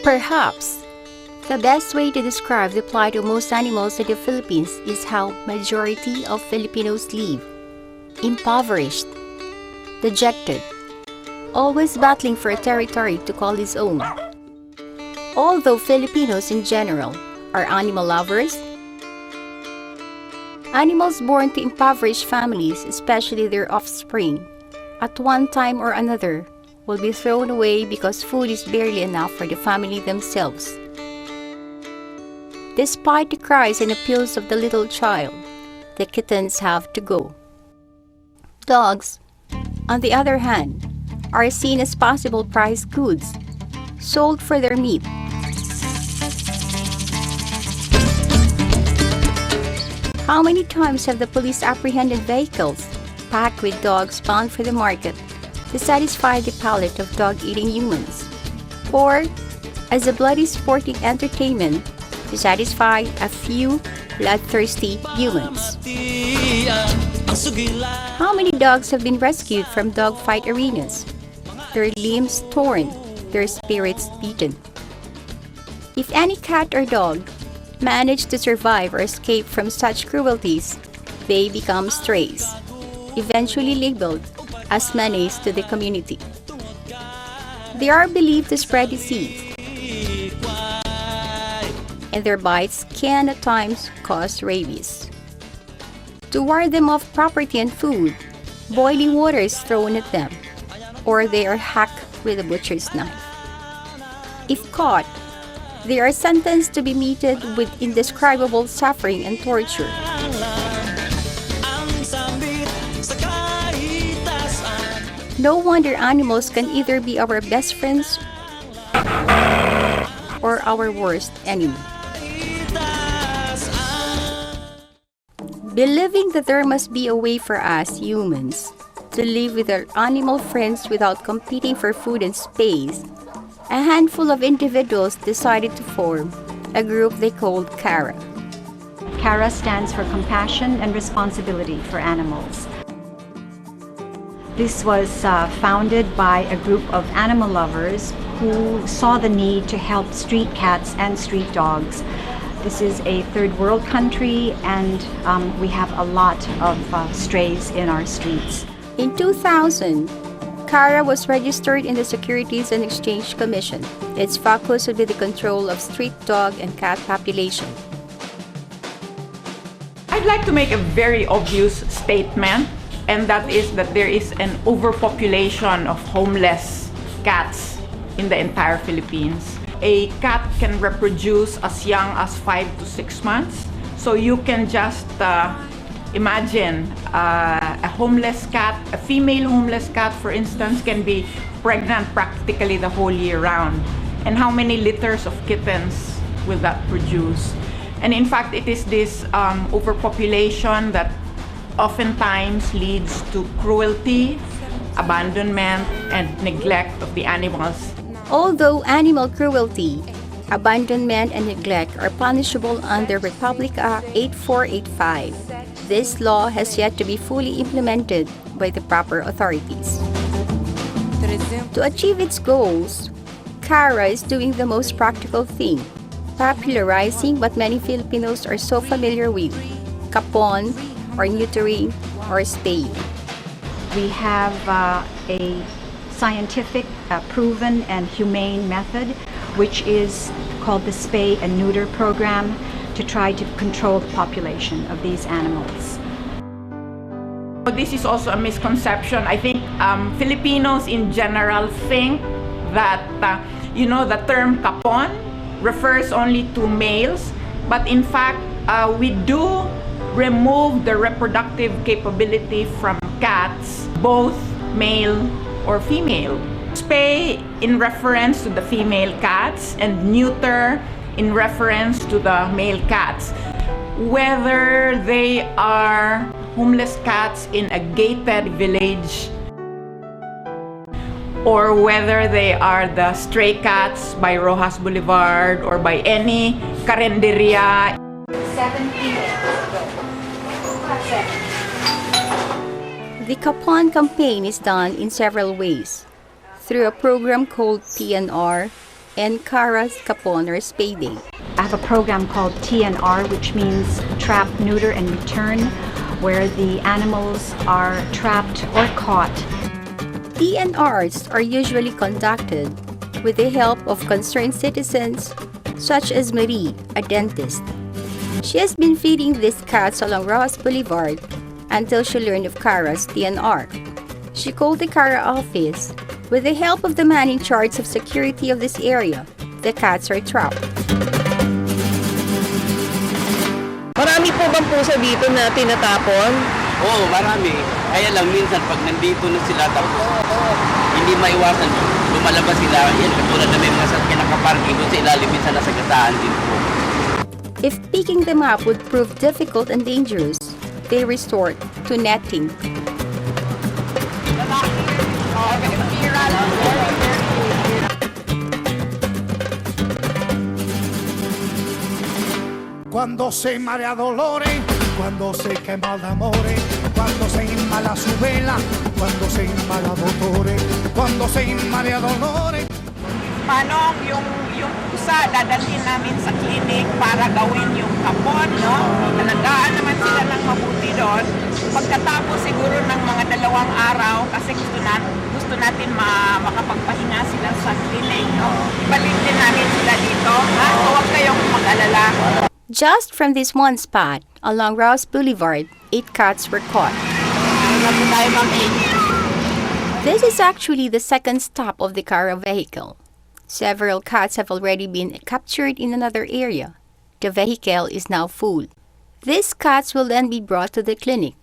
Perhaps the best way to describe the plight of most animals in the Philippines is how majority of Filipinos live: impoverished, dejected, always battling for a territory to call his own. Although Filipinos in general are animal lovers, animals born to impoverished families, especially their offspring, at one time or another, will be thrown away because food is barely enough for the family themselves. Despite the cries and appeals of the little child, the kittens have to go. Dogs, on the other hand, are seen as possible prize goods, sold for their meat. How many times have the police apprehended vehicles packed with dogs bound for the market to satisfy the palate of dog-eating humans, or as a bloody sporting entertainment to satisfy a few bloodthirsty humans? How many dogs have been rescued from dogfight arenas, their limbs torn, their spirits beaten? If any cat or dog manage to survive or escape from such cruelties, they become strays, eventually labeled as menace to the community. They are believed to spread disease, and their bites can at times cause rabies. To ward them off property and food, boiling water is thrown at them, or they are hacked with a butcher's knife. If caught, they are sentenced to be meted with indescribable suffering and torture. No wonder animals can either be our best friends or our worst enemy. Believing that there must be a way for us humans to live with our animal friends without competing for food and space, a handful of individuals decided to form a group they called Cara. Cara stands for Compassion and Responsibility for Animals. This was founded by a group of animal lovers who saw the need to help street cats and street dogs. This is a third world country, and we have a lot of strays in our streets. In 2000, Cara was registered in the Securities and Exchange Commission. Its focus would be the control of street dog and cat population. I'd like to make a very obvious statement, and that is that there is an overpopulation of homeless cats in the entire Philippines. A cat can reproduce as young as 5 to 6 months. So you can just imagine a homeless cat, a female homeless cat, for instance, can be pregnant practically the whole year round. And how many litters of kittens will that produce? And in fact, it is this overpopulation that oftentimes leads to cruelty, abandonment, and neglect of the animals. Although animal cruelty, abandonment, and neglect are punishable under Republic Act 8485, this law has yet to be fully implemented by the proper authorities. To achieve its goals, Cara is doing the most practical thing, popularizing what many Filipinos are so familiar with: kapon, or neutering, or spaying. We have a scientific, proven, and humane method, which is called the Spay and Neuter program, to try to control the population of these animals. This is also a misconception. I think Filipinos in general think that the term kapon refers only to males, but in fact we do remove the reproductive capability from cats, both male or female. Spay in reference to the female cats, and neuter in reference to the male cats. Whether they are homeless cats in a gated village, or whether they are the stray cats by Rojas Boulevard or by any carinderia. 7 females. The Kapon campaign is done in several ways: through a program called PNR, and Cara's Capon or Spay Day. I have a program called TNR, which means Trap, Neuter, and Return, where the animals are trapped or caught. TNRs are usually conducted with the help of concerned citizens such as Marie, a dentist. She has been feeding these cats along Ross Boulevard until she learned of Cara's TNR. She called the Cara office. With the help of the man in charge of security of this area, the cats are trapped. Marami po bang pusa dito na tinatapon? Oo, marami. Kaya lang minsan pag nandito na sila tapos hindi maiwasan, lumalabas sila. Yan, katulad na may mga sasakyan nakaparking doon sa ilalim, minsan nasa gataan din po. If picking them up would prove difficult and dangerous, they resort to netting. Cuando se marea dolores, cuando se quema de amores, cuando se inmala su vela, cuando se inmala dolores, cuando se inmala dolores. Paano yung pusa, dadalhin namin sa clinic para gawin yung kapon, no? Alagaan naman sila ng mabuti doon. Pagkatapos siguro ng mga 2 araw, kasi gusto natin makapagpahinga sila sa clinic, no? Ibalik din namin sila dito, ha? So huwag kayong mag-alala. Just from this one spot, along Ross Boulevard, 8 cats were caught. This is actually the second stop of the Cara vehicle. Several cats have already been captured in another area. The vehicle is now full. These cats will then be brought to the clinic.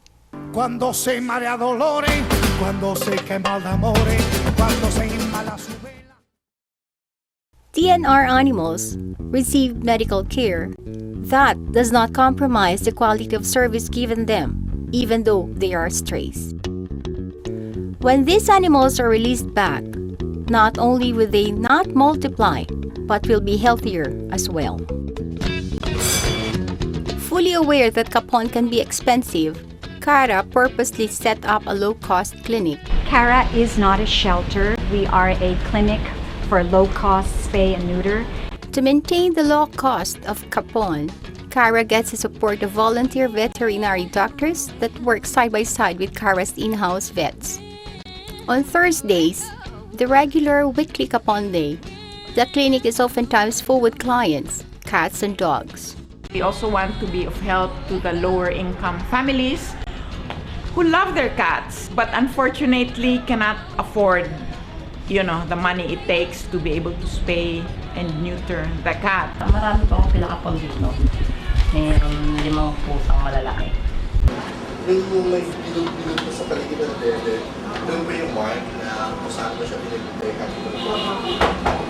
Cuando se marea dolores, cuando se quema de amores, cuando se inmala su vela. TNR animals receive medical care that does not compromise the quality of service given them, even though they are strays. When these animals are released back, not only will they not multiply, but will be healthier as well. Fully aware that Capon can be expensive, Cara purposely set up a low-cost clinic. Cara is not a shelter. We are a clinic for low-cost spay and neuter. To maintain the low cost of Capon, Cara gets the support of volunteer veterinary doctors that work side by side with Cara's in-house vets. On Thursdays, the regular weekly Capon day, the clinic is oftentimes full with clients, cats and dogs. We also want to be of help to the lower income families who love their cats but unfortunately cannot afford the money it takes to be able to spay and neuter the cat. Marami pa akong pinakapag dito. Mayroon 5 pusang malalaki. Yung may bilog-bilog pa sa paligid ng dede, doon ba yung mark na kung saan ba siya pinagpitekan?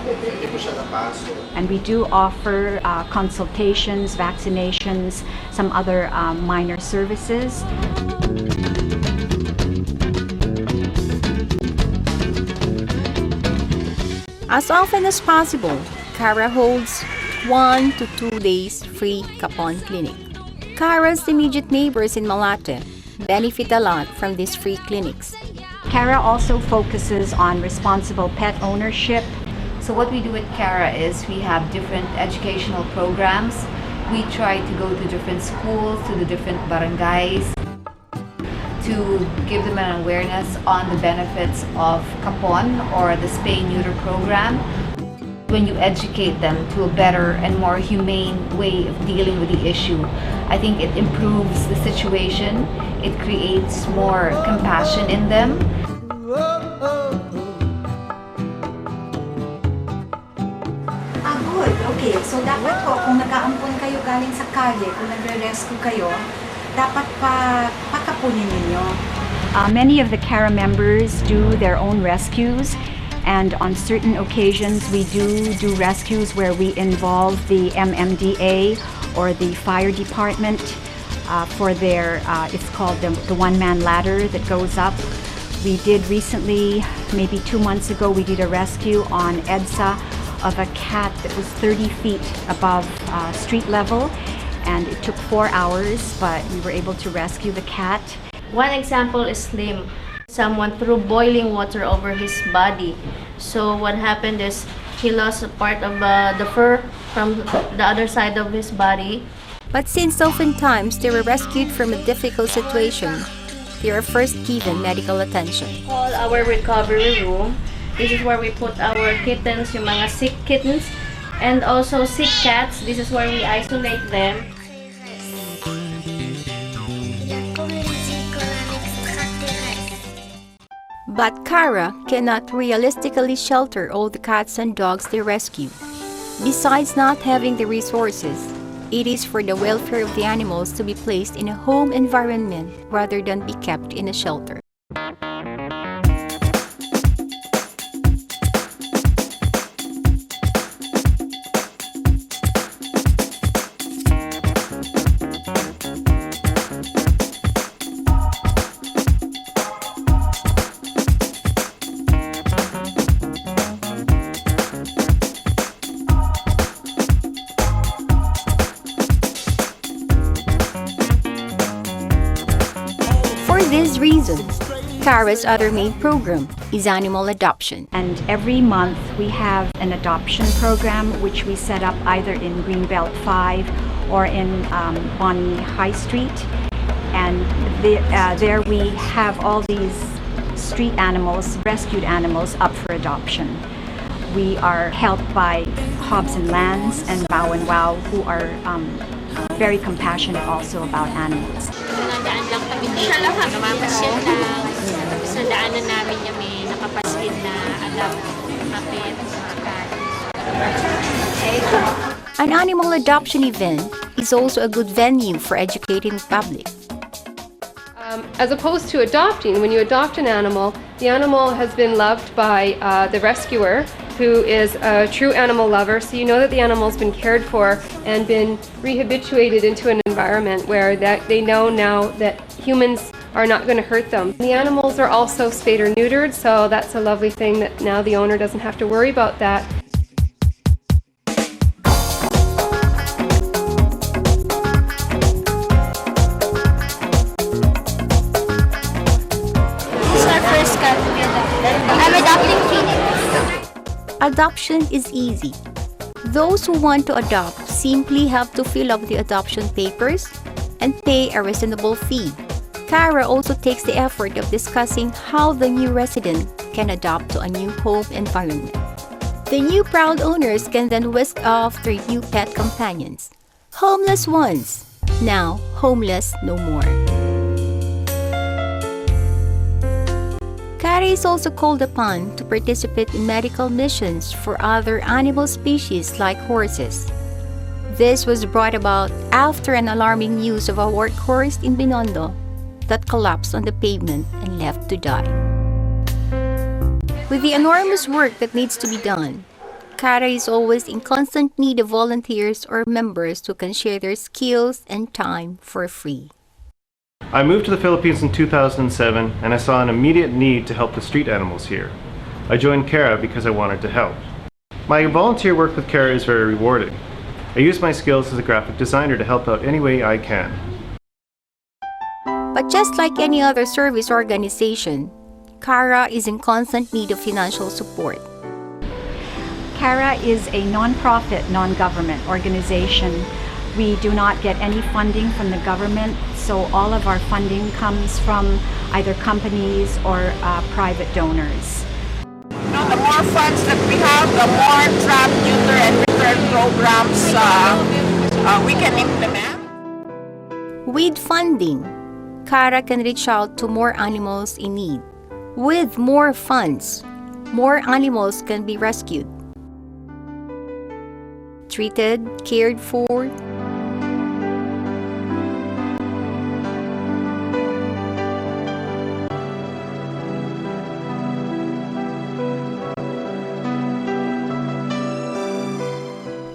Hindi po siya napasok. And we do offer consultations, vaccinations, some other minor services. As often as possible, Cara holds 1 to 2 days free Capon clinic. Cara's immediate neighbors in Malate benefit a lot from these free clinics. Cara also focuses on responsible pet ownership. So what we do at Cara is we have different educational programs. We try to go to different schools, to the different barangays, to give them an awareness on the benefits of Capon or the spay-neuter program. When you educate them to a better and more humane way of dealing with the issue, I think it improves the situation. It creates more compassion in them. Good. Okay. So dapat po, kung nag-aampon kayo galing sa kalye, kung nagre-rescue kayo, dapat pakapunin ninyo. Many of the Cara members do their own rescues, and on certain occasions we do rescues where we involve the MMDA or the fire department for their, it's called the one-man ladder that goes up. We did recently, maybe 2 months ago, we did a rescue on EDSA of a cat that was 30 feet above street level, and it took 4 hours, but we were able to rescue the cat. One example is Slim. Someone threw boiling water over his body. So what happened is he lost a part of the fur from the other side of his body. But since oftentimes they were rescued from a difficult situation, they are first given medical attention. Call our recovery room. This is where we put our kittens, yung mga sick kittens, and also sick cats. This is where we isolate them. But Cara cannot realistically shelter all the cats and dogs they rescue. Besides not having the resources, it is for the welfare of the animals to be placed in a home environment rather than be kept in a shelter. For this reason, Cara's other main program is animal adoption. And every month we have an adoption program which we set up either in Greenbelt 5 or in Bonnie High Street. And there we have all these street animals, rescued animals, up for adoption. We are helped by Hobbs and Lands and Bow and Wow, who are very compassionate also about animals. Nadaan lang kami dito, namamasyan lang. Sa daanan namin yung may nakapaskid na alam, kapit, mga cat. An animal adoption event is also a good venue for educating the public. As opposed to adopting, when you adopt an animal, the animal has been loved by the rescuer, who is a true animal lover, so you know that the animal's been cared for and been rehabituated into an environment where they know now that humans are not going to hurt them. The animals are also spayed or neutered, so that's a lovely thing that now the owner doesn't have to worry about that. This is our first cat together. I'm adopting Phoenix. Adoption is easy. Those who want to adopt simply have to fill up the adoption papers and pay a reasonable fee. Cara also takes the effort of discussing how the new resident can adopt to a new home environment. The new proud owners can then whisk off their new pet companions. Homeless ones, now homeless no more. Cara is also called upon to participate in medical missions for other animal species like horses. This was brought about after an alarming news of a workhorse in Binondo that collapsed on the pavement and left to die. With the enormous work that needs to be done, Cara is always in constant need of volunteers or members who can share their skills and time for free. I moved to the Philippines in 2007 and I saw an immediate need to help the street animals here. I joined Cara because I wanted to help. My volunteer work with Cara is very rewarding. I use my skills as a graphic designer to help out any way I can. But just like any other service organization, Cara is in constant need of financial support. Cara is a non-profit, non-government organization. We do not get any funding from the government, so all of our funding comes from either companies or private donors. The more funds that we have, the more trap, neuter, and return programs we can implement. With funding, Cara can reach out to more animals in need. With more funds, more animals can be rescued, treated, cared for,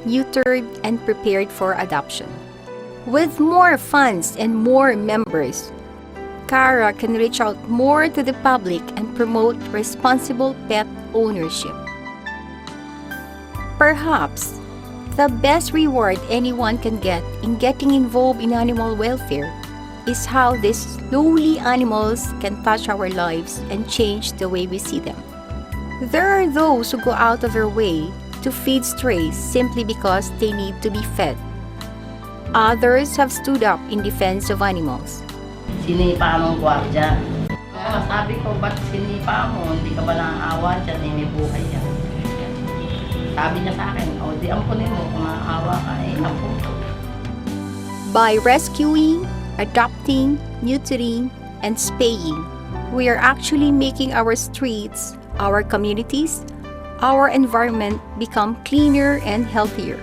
neutered, and prepared for adoption. With more funds and more members, Cara can reach out more to the public and promote responsible pet ownership. Perhaps, the best reward anyone can get in getting involved in animal welfare is how these lowly animals can touch our lives and change the way we see them. There are those who go out of their way to feed strays simply because they need to be fed. Others have stood up in defense of animals. Sinipa ng gwardiya. Sabi ko, ba't sinipa mo? Hindi ka ba naaawa dyan? May buhay yan. Sabi niya sa akin, o di ampunin mo, kung naaawa ka, ampun. By rescuing, adopting, neutering, and spaying, we are actually making our streets, our communities, our environment become cleaner and healthier.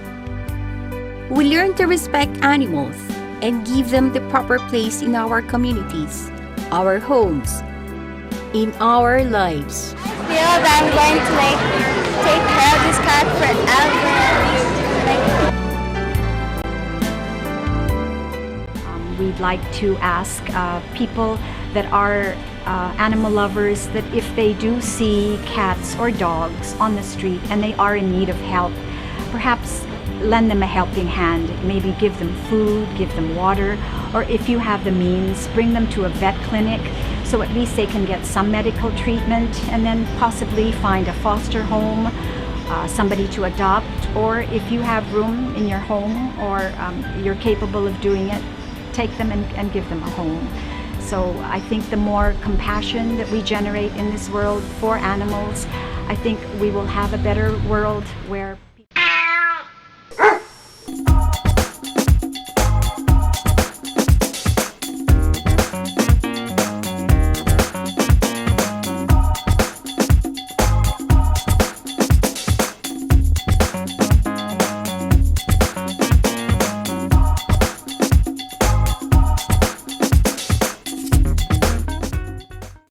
We learn to respect animals and give them the proper place in our communities, our homes, in our lives. I feel that I'm going to take care of this cat forever. We'd like to ask people that are animal lovers that if they do see cats or dogs on the street and they are in need of help, perhaps lend them a helping hand. Maybe give them food, give them water, or if you have the means, bring them to a vet clinic so at least they can get some medical treatment, and then possibly find a foster home, somebody to adopt, or if you have room in your home or you're capable of doing it, take them and give them a home. So I think the more compassion that we generate in this world for animals, I think we will have a better world where